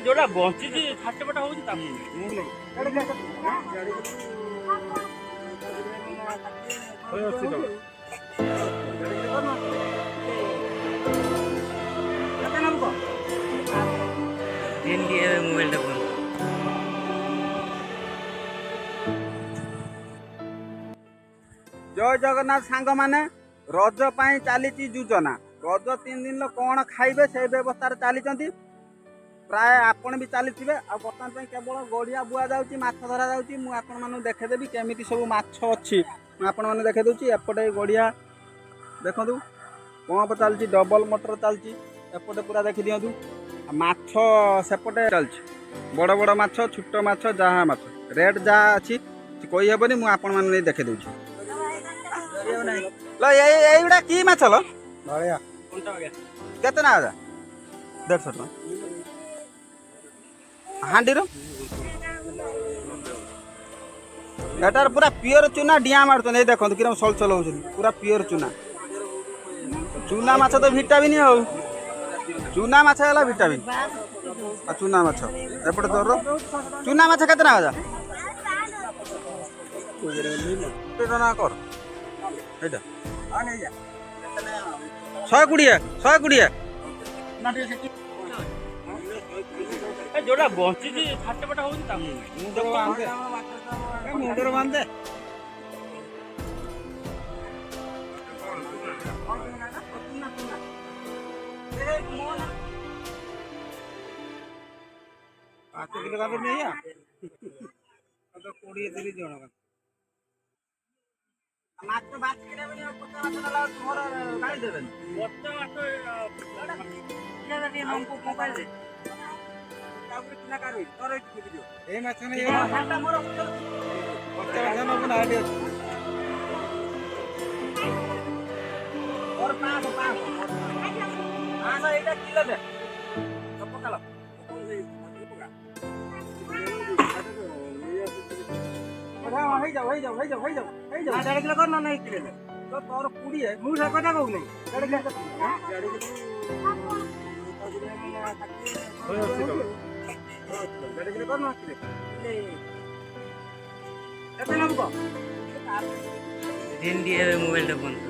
जोड़ा बंची छाटे पटा हो मोबाइल जय जगन्नाथ सांग माने रज पाई चली योजना रज 3 दिन कौन खाइबे से व्यवस्था चली प्राय आपण भी चली बर्तमान केवल गड़िया बुआ जाऊँगी माछ धरा जाऊँगी मुझे देखेदेवी केमी सब माछ अच्छी आपने देखेदे एपटे गड़िया देखु पंप चलती डबल मोटर चलती एपटे पूरा देखी दिंतु माछ सेपटे चलती बड़ बड़ माछ छोट माछ जहाँ माछ रेट जहाँ अच्छी कही हेबनी मुझे आपण मैंने देखेदे এইগুলা কি মাছ হলো কেতে না 150 টাকা হাঁডির এটার পুরা পিওর চুনা ডিয়া মারুছেন এই দেখুন কিরম সলসল হচ্ছেন পুরা পিওর চুনা চুনা মাছ তো ভিটামিন হও চুনা মাছ হল ভিটামিন আর চুনা মাছ এপটে তোর চুনা মাছ কেতে না না কর এইটা 120 जोड़ा बंची छाटे पटा हो मुंडर बांधे किलो का नहीं 20-30 जन माछ बात करे बनी पत्ता माछ डाला तोर गाड़ी देबेन पत्ता माछ ये दे हमको मोबाइल दे तापर किना करू तोर वीडियो ए माछ नहीं ये घंटा मोर पत्ता माछ न बना दे और पास एटा किलो दे सब पकाला हो जाओ 1.5 किलो कर ना नहीं किलो तो तोर 20 है मुझे कटा कहू नहीं 1.5 किलो कर ना किलो केते नबको दिन दिए मोबाइल बंद